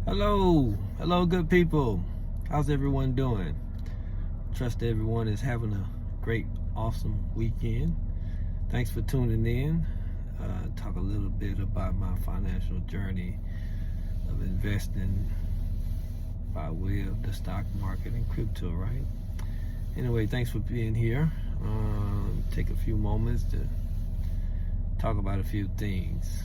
Hello, good people. How's everyone doing? Trust everyone is having a great, awesome weekend. Thanks for tuning in. Talk a little bit about my financial journey of investing by way of the stock market and crypto, right? Anyway, thanks for being here. Take a few moments to talk about a few things.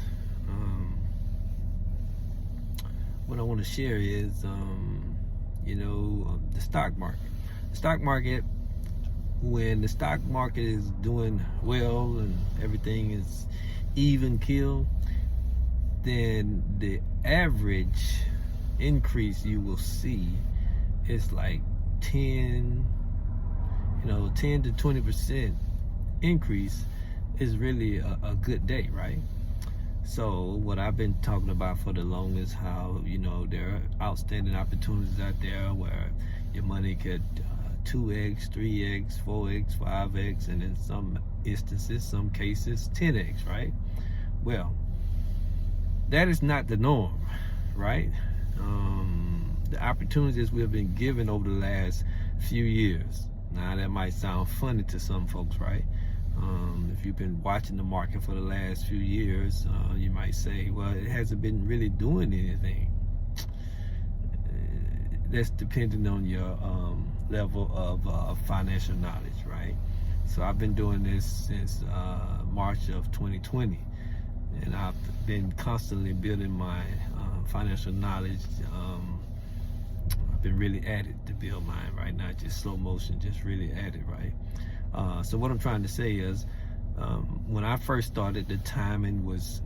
What I want to share is, the stock market. The stock market, when the stock market is doing well and everything is even keel, then the average increase you will see is like 10 to 20% increase is really a good day, right? So what I've been talking about for the longest, how there are outstanding opportunities out there where your money could 2x, 3x, 4x, 5x, and in some instances, some cases, 10x, right? Well, that is not the norm, right? The opportunities we've been given over the last few years. Now that might sound funny to some folks, right? If you've been watching the market for the last few years, you might say, well, it hasn't been really doing anything. That's depending on your level of financial knowledge, right? So I've been doing this since March of 2020, and I've been constantly building my financial knowledge. I've been really at it to build mine, right? Not just slow motion, just really at it, right? So what I'm trying to say is, when I first started, the timing was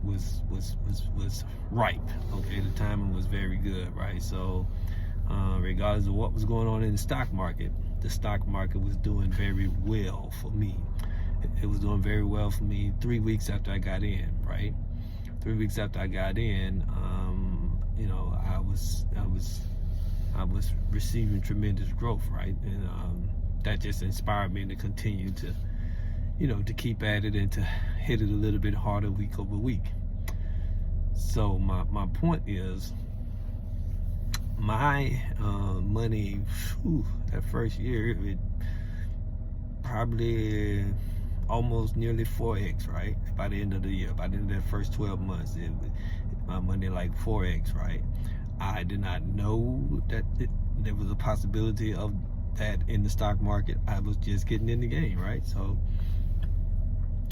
ripe. Okay, the timing was very good, right? So regardless of what was going on in the stock market was doing very well for me. It was doing very well for me 3 weeks after I got in, right? 3 weeks after I got in, I was receiving tremendous growth, right? And that just inspired me to continue to keep at it and to hit it a little bit harder week over week. So my point is, my money, that first year, it probably almost nearly 4x, right? By the end of the year, by the end of the first 12 months, my money like 4x, right? I did not know that there was a possibility of that in the stock market. I was just getting in the game, right? So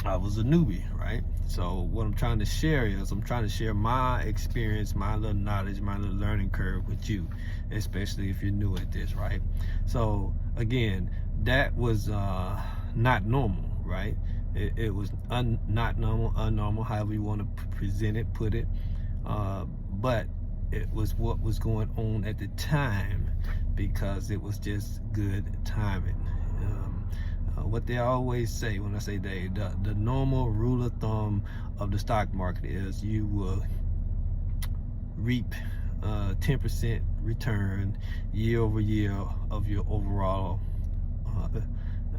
I was a newbie, right? So what I'm trying to share is, I'm trying to share my experience, my little knowledge, my little learning curve with you, especially if you're new at this, right? So again, that was not normal, right? It was not normal, unnormal, however you want to present it, put it. But it was what was going on at the time, because it was just good timing. What they always say, when I say the normal rule of thumb of the stock market is you will reap 10% return year over year of your overall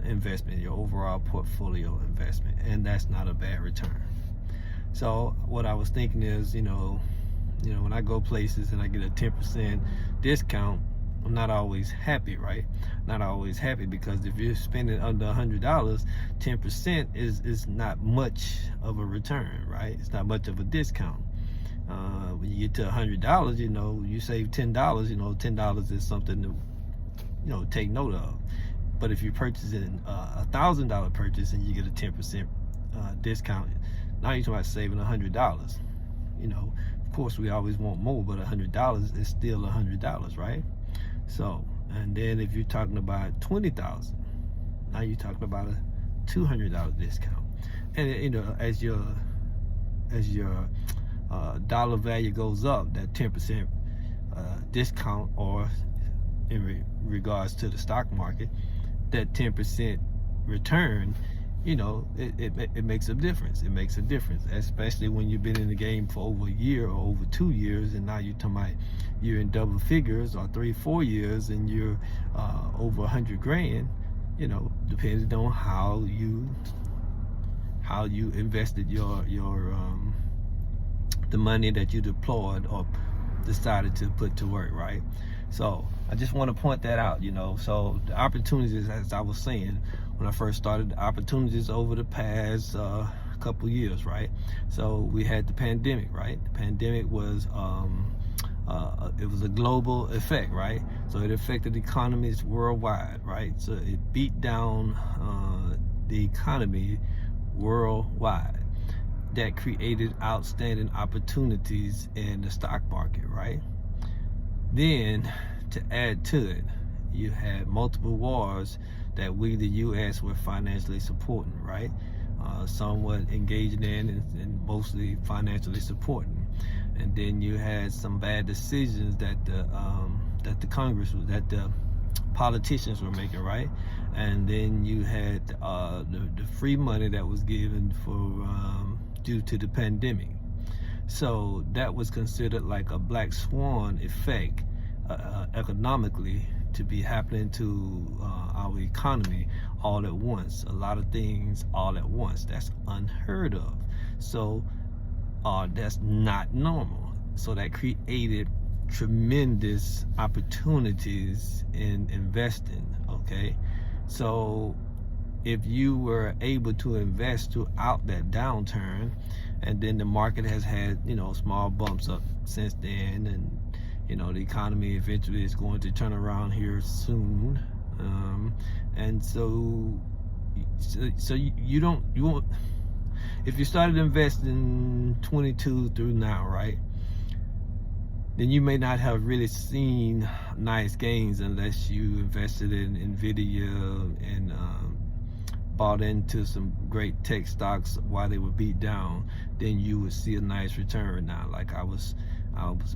investment, your overall portfolio investment, and that's not a bad return. So what I was thinking is, when I go places and I get a 10% discount, I'm not always happy, right? Not always happy, because if you're spending under $100, 10% is not much of a return, right? It's not much of a discount. When you get to $100, you save $10. $10 is something to take note of. But if you're purchasing a $1,000 purchase and you get a 10% discount, now you're talking about saving $100. Of course, we always want more, but $100 is still $100, right? So, and then if you're talking about $20,000, now you're talking about a $200 discount. And as your dollar value goes up, that 10% discount, or in regards to the stock market, that 10% return, it makes a difference. It makes a difference, especially when you've been in the game for over a year or over 2 years, and now you're talking about you're in double figures, or 3-4 years, and you're over 100 grand. Depending on how you invested the money that you deployed or decided to put to work, right? So I just want to point that out, So the opportunities, as I was saying when I first started, the opportunities over the past couple years, right? So we had the pandemic, right? The pandemic was it was a global effect, right? So it affected economies worldwide, right? So it beat down the economy worldwide. That created outstanding opportunities in the stock market, right? Then, to add to it, you had multiple wars that we, the U.S., were financially supporting, right? Somewhat engaging in and mostly financially supporting. And then you had some bad decisions that the Congress, that the politicians were making, right? And then you had the free money that was given for due to the pandemic. So that was considered like a black swan effect economically to be happening to our economy all at once. A lot of things all at once. That's unheard of. So that's not normal. So that created tremendous opportunities in investing, okay? So if you were able to invest throughout that downturn, and then the market has had, small bumps up since then, and the economy eventually is going to turn around here soon, and so you won't, if you started investing 22 through now, right, then you may not have really seen nice gains unless you invested in Nvidia and bought into some great tech stocks while they were beat down. Then you would see a nice return. Now, like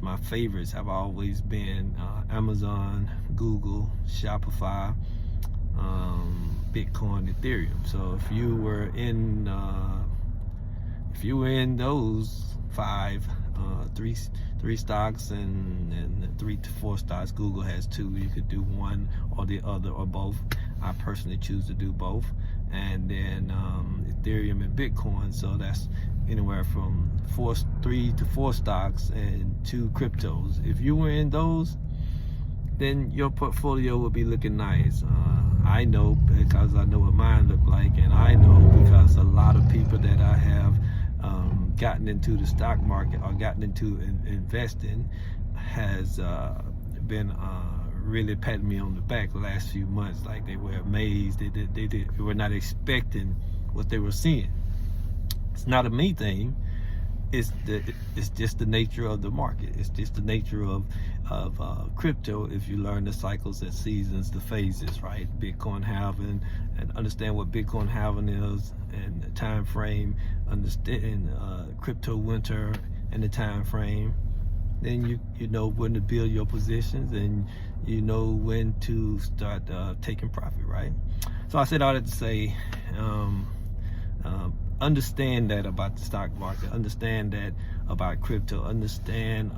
my favorites have always been Amazon, Google, Shopify, Bitcoin, Ethereum. So if you were in those three stocks and 3 to 4 stocks, Google has 2. You could do one or the other or both. I personally choose to do both. And then Ethereum and Bitcoin. So that's anywhere from 3 to 4 stocks and 2 cryptos. If you were in those, then your portfolio would be looking nice. I know because I know what mine looked like, and I know because a lot of people that I have gotten into the stock market or gotten into investing has been really patting me on the back the last few months. Like they were amazed. They were not expecting what they were seeing. It's not a me thing. It's just the nature of the market. It's just the nature of crypto. If you learn the cycles, the seasons, the phases, right? Bitcoin halving, and understand what Bitcoin halving is and the time frame. Understand crypto winter and the time frame. Then you know when to build your positions, and you know when to start taking profit, right? So I said all that to say, understand that about the stock market, understand that about crypto, understand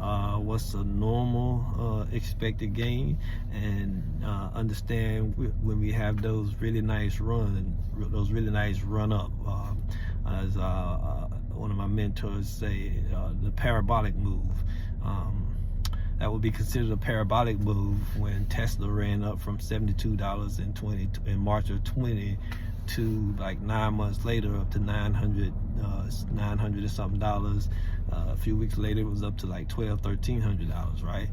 what's a normal expected gain, and understand when we have those really nice run up, as one of my mentors say, the parabolic move. That would be considered a parabolic move when Tesla ran up from $72 in March of 20 to like 9 months later up to 900 or something dollars. A few weeks later it was up to like $1,200-$1,300, right?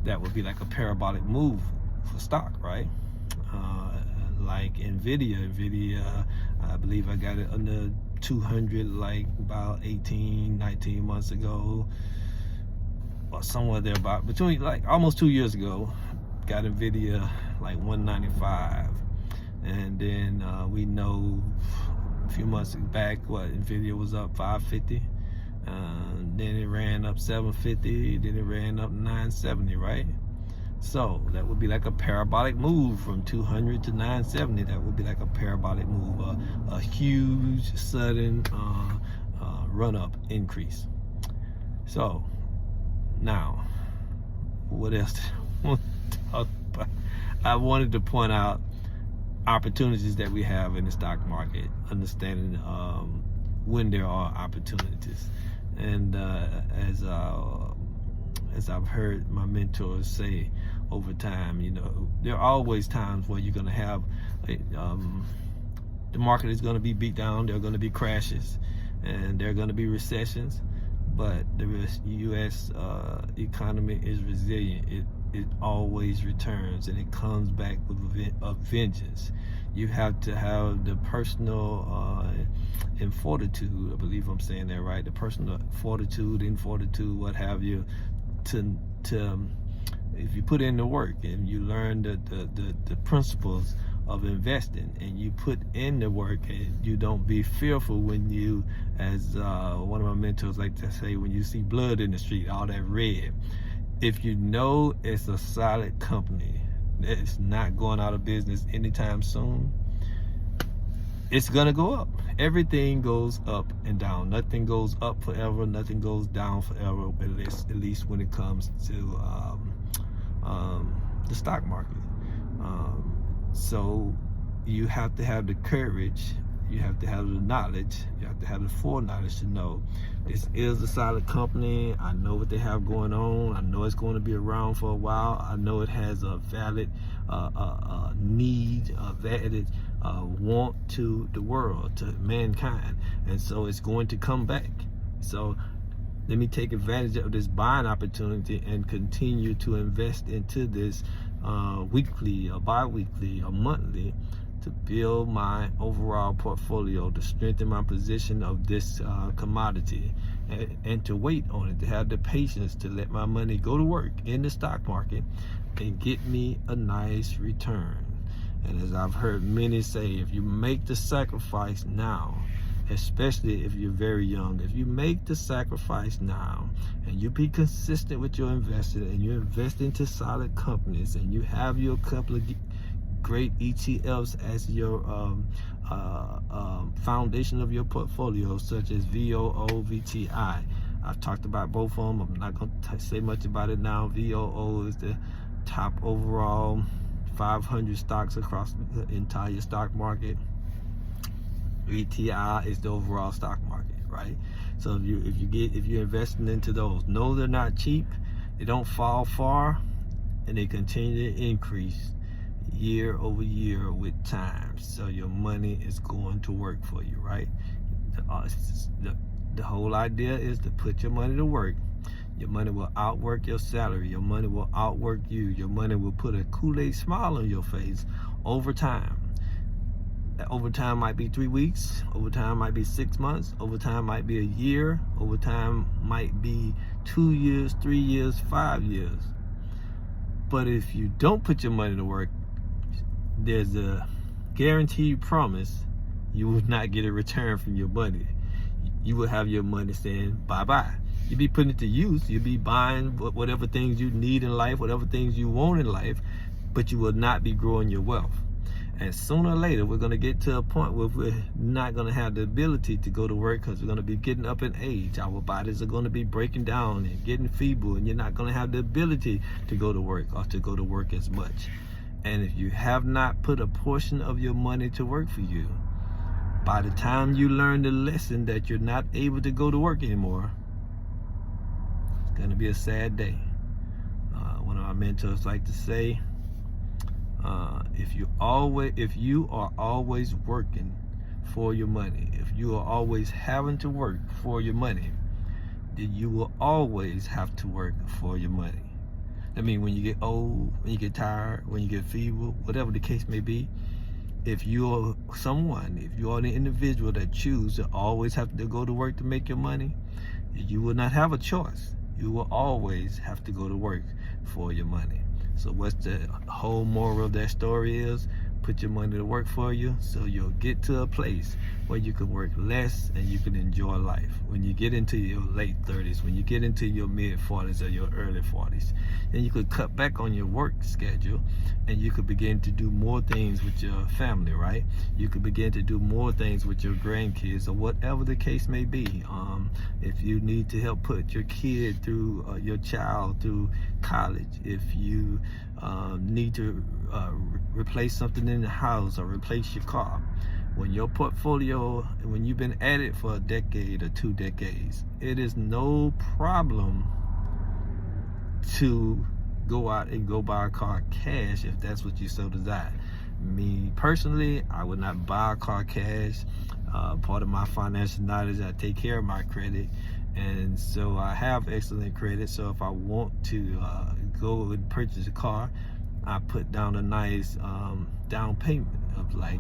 That would be like a parabolic move for stock, right? Like Nvidia, I believe I got it under 200 like about 18-19 months ago, or somewhere there, about between like almost 2 years ago. Got Nvidia like 195, and then we know a few months back what Nvidia was up 550, then it ran up 750, then it ran up 970, right? So that would be like a parabolic move from 200 to 970. That would be like a parabolic move, a huge sudden run up increase. So now, what else did I want to talk about? I wanted to point out opportunities that we have in the stock market, understanding as I've heard my mentors say over time, you know, there are always times where you're going to have the market is going to be beat down. There are going to be crashes, and there are going to be recessions. But the U.S. Economy is resilient. It always returns, and it comes back with a vengeance. You have to have the personal and fortitude, I believe I'm saying that right, the personal fortitude and fortitude, what have you, to if you put in the work and you learn the principles of investing, and you put in the work, and you don't be fearful when you, as one of my mentors like to say, when you see blood in the street, all that red. If you know it's a solid company that's not going out of business anytime soon, it's gonna go up. Everything goes up and down. Nothing goes up forever. Nothing goes down forever. At least when it comes to the stock market. So you have to have the courage. You have to have the knowledge. You have to have the foreknowledge to know this is a solid company. I know what they have going on. I know it's going to be around for a while. I know it has a valid need, a valid want to the world, to mankind, and so it's going to come back. So let me take advantage of this buying opportunity and continue to invest into this weekly or bi-weekly or monthly, to build my overall portfolio, to strengthen my position of this commodity, and to wait on it, to have the patience to let my money go to work in the stock market and get me a nice return. And as I've heard many say, if you make the sacrifice now, especially if you're very young, if you make the sacrifice now and you be consistent with your investing, and you invest into solid companies, and you have your couple of great ETFs as your foundation of your portfolio, such as VOO, VTI. I've talked about both of them. I'm not going to say much about it now. VOO is the top overall 500 stocks across the entire stock market. VTI is the overall stock market, right? So if you're investing into those, know they're not cheap, they don't fall far, and they continue to increase year over year with time. So your money is going to work for you, right? The whole idea is to put your money to work. Your money will outwork your salary. Your money will outwork you. Your money will put a Kool-Aid smile on your face over time. Overtime might be 3 weeks. Overtime might be 6 months. Overtime might be a year. Overtime might be 2 years, 3 years, 5 years. But if you don't put your money to work, there's a guaranteed promise you will not get a return from your money. You will have your money saying bye-bye. You'll be putting it to use. You'll be buying whatever things you need in life, whatever things you want in life, but you will not be growing your wealth. And sooner or later, we're going to get to a point where we're not going to have the ability to go to work, because we're going to be getting up in age. Our bodies are going to be breaking down and getting feeble, and you're not going to have the ability to go to work, or to go to work as much. And if you have not put a portion of your money to work for you, by the time you learn the lesson that you're not able to go to work anymore, it's going to be a sad day. One of my mentors like to say, if you are always working for your money, if you are always having to work for your money, then you will always have to work for your money. I mean, when you get old, when you get tired, when you get feeble, whatever the case may be, if you're an individual that chooses to always have to go to work to make your money, you will not have a choice. You will always have to go to work for your money. So what's the whole moral of that story is? Put your money to work for you, so you'll get to a place where you can work less and you can enjoy life. When you get into your late 30s, when you get into your mid 40s or your early 40s, then you could cut back on your work schedule, and you could begin to do more things with your family, right? You could begin to do more things with your grandkids, or whatever the case may be. If you need to help put your kid through, your child through college, if you need to replace something in the house or replace your car, when your portfolio, when you've been at it for a decade or 2 decades, it is no problem to go out and go buy a car cash if that's what you so desire. Me personally, I would not buy a car cash. Part of my financial knowledge, I take care of my credit, and so I have excellent credit. So if I want to go and purchase a car, I put down a nice down payment of like,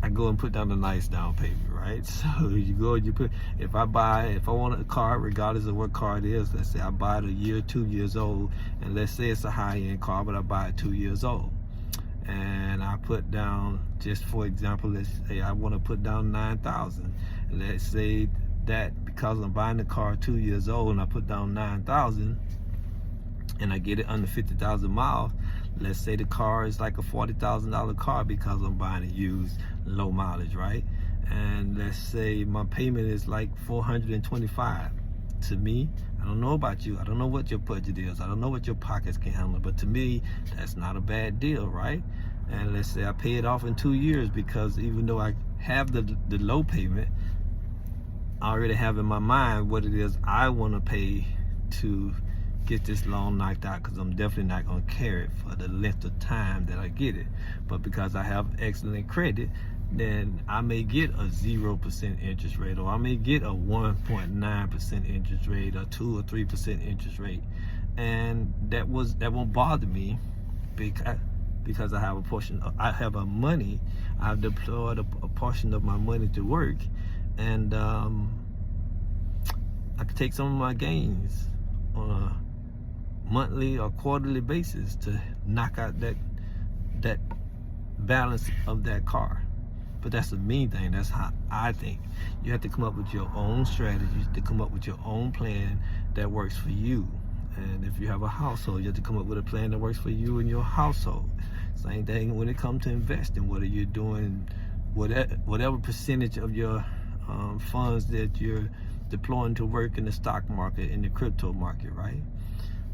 I go and put down a nice down payment, right? So you go and you put, if I want a car, regardless of what car it is, let's say I buy it a year, 2 years old, and let's say it's a high-end car, but I buy it 2 years old. And I put down, just for example, let's say I want to put down $9,000. Let's say that because I'm buying the car 2 years old and I put down $9,000 and I get it under 50,000 miles, let's say the car is like a $40,000 car because I'm buying a used low mileage, right? And let's say my payment is like $425. To me, I don't know about you, I don't know what your budget is, I don't know what your pockets can handle, but to me, that's not a bad deal, right? And let's say I pay it off in 2 years, because even though I have the low payment, I already have in my mind what it is I want to pay to get this loan knocked out, because I'm definitely not going to carry it for the length of time that I get it. But because I have excellent credit, then I may get a 0% interest rate, or I may get a 1.9% interest rate, or 2 or 3% interest rate, and that won't bother me, because I have a portion, I've deployed a portion of my money to work, and I can take some of my gains on a monthly or quarterly basis to knock out that balance of that car. But that's the main thing. That's how I think. You have to come up with your own strategies, to come up with your own plan that works for you. And if you have a household, you have to come up with a plan that works for you and your household. Same thing when it comes to investing. Whether you're doing whatever percentage of your funds that you're deploying to work in the stock market, in the crypto market, right?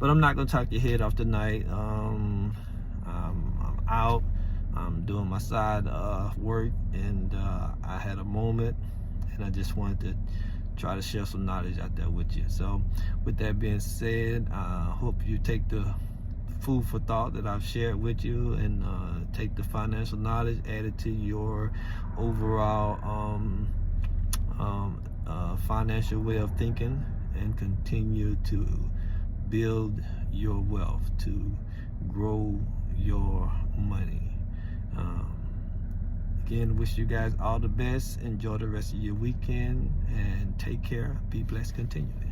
But I'm not gonna talk your head off tonight. I'm out. I'm doing my side work, and I had a moment, and I just wanted to try to share some knowledge out there with you. So with that being said, I hope you take the food for thought that I've shared with you, and take the financial knowledge, add it to your overall financial way of thinking, and continue to build your wealth, to grow your money. Again, wish you guys all the best. Enjoy the rest of your weekend, and take care. Be blessed continually.